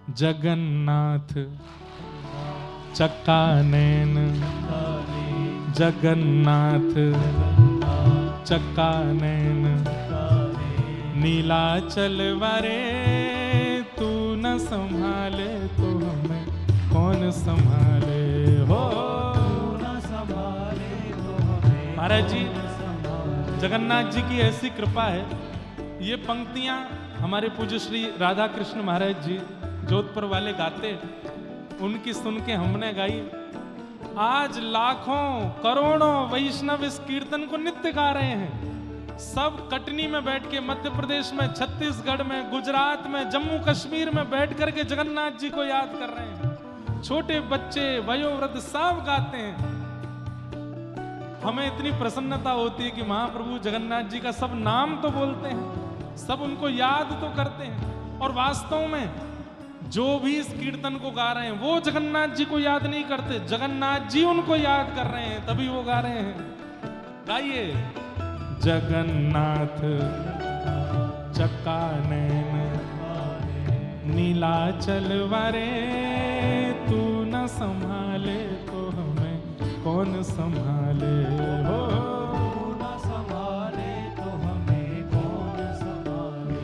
जगन्नाथ चक्कानैन जगन्नाथ चक्कानैन नीलाचल वरे तू न संभाले तो हमें कौन संभाले हो। महाराज जी जगन्नाथ जी की ऐसी कृपा है। ये पंक्तियां हमारे पूज्य श्री राधा कृष्ण महाराज जी जोधपुर वाले गाते, उनकी सुन के हमने गाई। आज लाखों करोड़ों वैष्णव इस कीर्तन को नित्य गा रहे हैं। सब कटनी में बैठ के, मध्य प्रदेश में, छत्तीसगढ़ में, गुजरात में, जम्मू कश्मीर में बैठ करके जगन्नाथ जी को याद कर रहे हैं। छोटे बच्चे वयोवृद्ध सब गाते हैं। हमें इतनी प्रसन्नता होती है कि महाप्रभु जगन्नाथ जी का सब नाम तो बोलते हैं, सब उनको याद तो करते हैं, और वास्तव में जो भी इस कीर्तन को गा रहे हैं वो जगन्नाथ जी को याद नहीं करते, जगन्नाथ जी उनको याद कर रहे हैं, तभी वो गा रहे हैं। गाइए। जगन्नाथ चक्कानैन नीलाचल वरे तू न संभाले तो हमें कौन संभाले हो। न संभाले तो हमें कौन संभाले।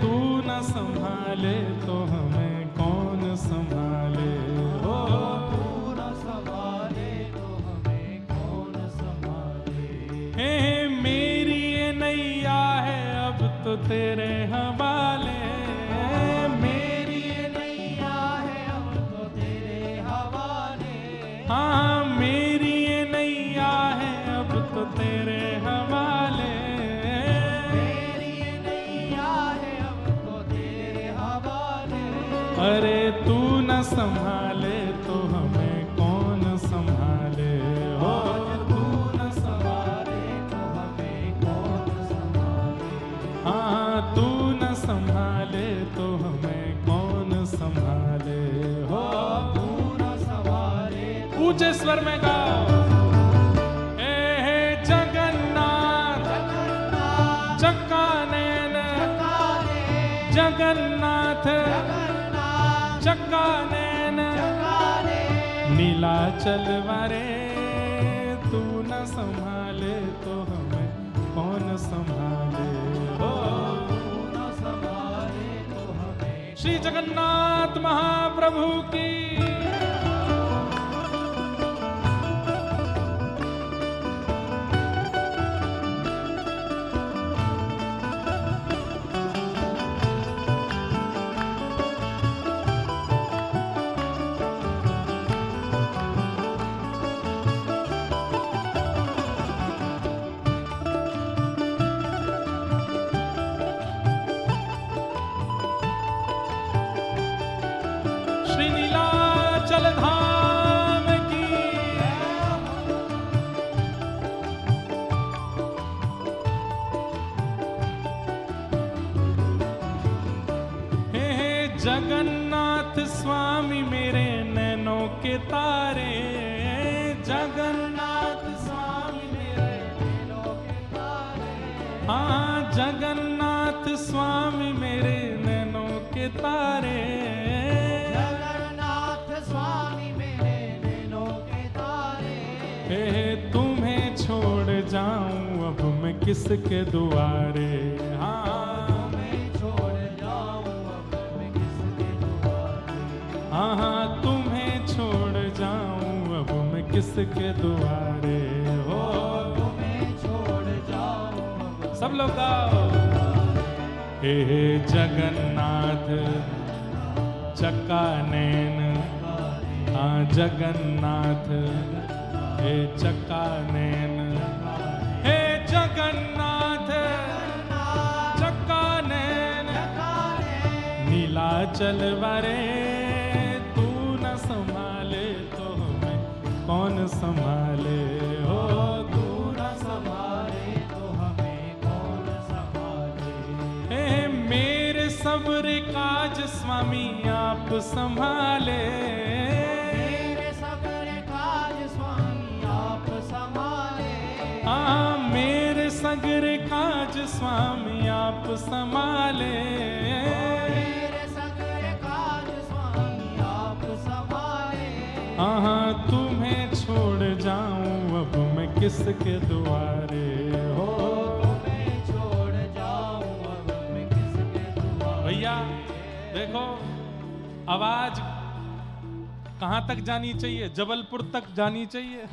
तू न संभाले तो हमें कौन संभाले हो। तू न संभाले तो हमें कौन संभाले। मेरी ये नैया है अब तो तेरे हवाले। मेरी ये नैया है अब तो तेरे हवाले। हाँ मेरी ये नैया है अब तो तेरे हवाले। मेरी ये नैया है अब तो तेरे हवाले। अरे तू न संभाले तो हमें कौन संभाले हो। तू न संभाले तो हमें कौन संभाले। हाँ तू न संभाले तो हमें कौन संभाले हो। तू न संभाले ऊंचे स्वर में गाओ। हे जगन्नाथ चक्कानैन जगन्नाथ चक्कानैन नीलाचल वरे तू न संभाले तो हमें कौन संभाले हो। तू न संभाले तो हमें। श्री जगन्नाथ महाप्रभु की। श्री नीलाचल धाम की। हे जगन्नाथ स्वामी मेरे नैनों के तारे। जगन्नाथ स्वामी मेरे नैनों के तारे। हाँ जगन्नाथ स्वामी मेरे नैनों के तारे। स्वामी मेरे नैनों के तारे। तुम्हें छोड़ जाऊं अब मैं किसके दुआरे। हाँ तुम्हें छोड़ जाऊं अब मैं किसके दुआरे। हाँ तुम्हें छोड़ जाऊं अब मैं किसके दुआरे हो। तुम्हें छोड़ जाऊं अब। सब लोग गाओ। हे जगन्नाथ चक्कानैन हाँ जगन्नाथ हे चक्कानैन। हे जगन्नाथ चक्कानैन नीलाचल वरे तू न संभाले तो हमें कौन संभाले हो। तू न संभाले तो हमें कौन संभाले। हे मेरे सब्र काज स्वामी आप संभाले। मेरे सगरे काज स्वामी आप संभाले। हाँ मेरे सगरे काज स्वामी आप संभाले। मेरे सगरे काज किसके दुआरे हो। तुम्हें छोड़ जाऊं अब मैं किसके दुआरे। भैया देखो, आवाज कहां तक जानी चाहिए? जबलपुर तक जानी चाहिए।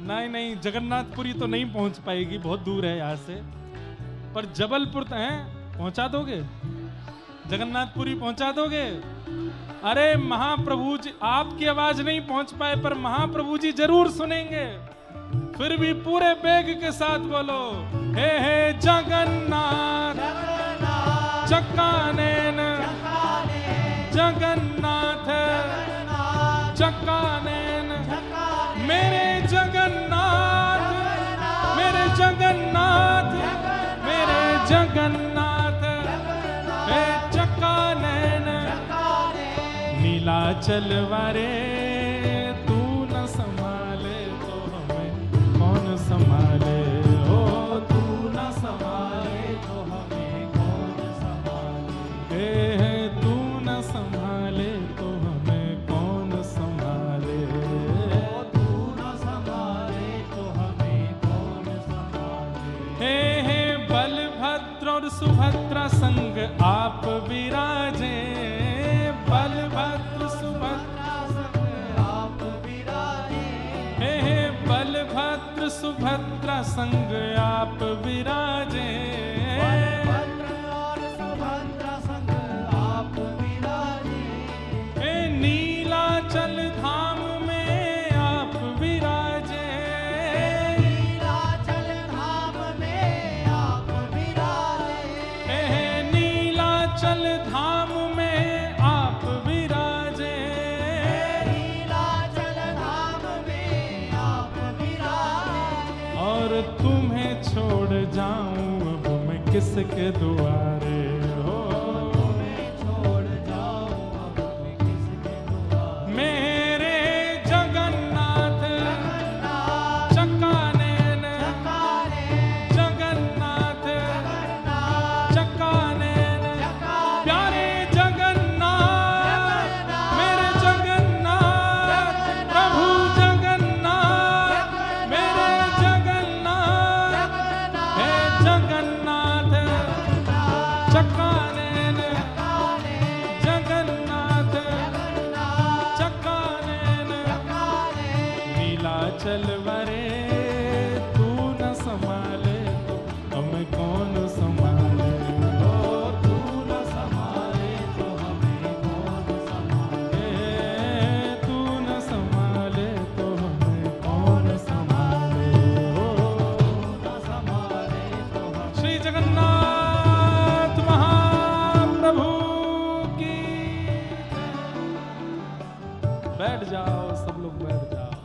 नहीं नहीं, जगन्नाथपुरी तो नहीं पहुंच पाएगी, बहुत दूर है यहाँ से। पर जबलपुर तक है, पहुंचा दोगे? जगन्नाथपुरी पहुंचा दोगे? अरे महाप्रभु जी, आपकी आवाज नहीं पहुंच पाए पर महाप्रभु जी जरूर सुनेंगे। फिर भी पूरे बेग के साथ बोलो, हे जगन्नाथ चक्कानैन, जगन्नाथ चक्कानैन, मेरे जगन्नाथ, मेरे जगन्नाथ, मेरे जगन्नाथ, हे चक्कानैन, नीलाचल वारे तू न संभाले तो हमें कौन संभाले हो। तू न संभाले तो हमें कौन संभाले, हे तू न संभाले तो हमें कौन संभाले। तू न संभाले तो हमें कौन संभाले। हे बलभद्र और सुभद्रा संग आप विराजे, बलभद्र सुभद्रा संग आप विराजे। हे बलभद्र सुभद्रा संग आप विराजे। बलभद्र और सुभद्रा संग आप विराजे। हे नीलाचल धाम में आप विराजे, नीलाचल धाम में आप विराजे। हे नीलाचल धाम में आप विराजे। नीलाचल धाम में आप विराजे। और तुम्हें छोड़ जाऊं अब मैं किसके दुआरे हो। तुम्हें छोड़ जाऊं अब मैं किसके दुआरे। मेरे जगन्नाथ जगन्नाथ चक्कानैन, चक्कानैन, जगन्नाथ जगन्नाथ चक्कानैन, चक्कानैन, प्यारे जगन्नाथ, मेरे जगन्नाथ, प्रभु जगन्नाथ, मेरे जगन्नाथ, हे जगन्नाथ चक्कानैन, जगन्नाथ चक्कानैन, नीलाचल वरे तू न संभाले तो हमें कौन संभाले। ओ तू न संभाले तो हमें कौन संभाले। तू न संभाले तो हमें कौन संभाले हो। न संभाले तो हमें। श्री जगन्नाथ महाप्रभु की जय। बैठ जाओ, सब लोग बैठ जाओ।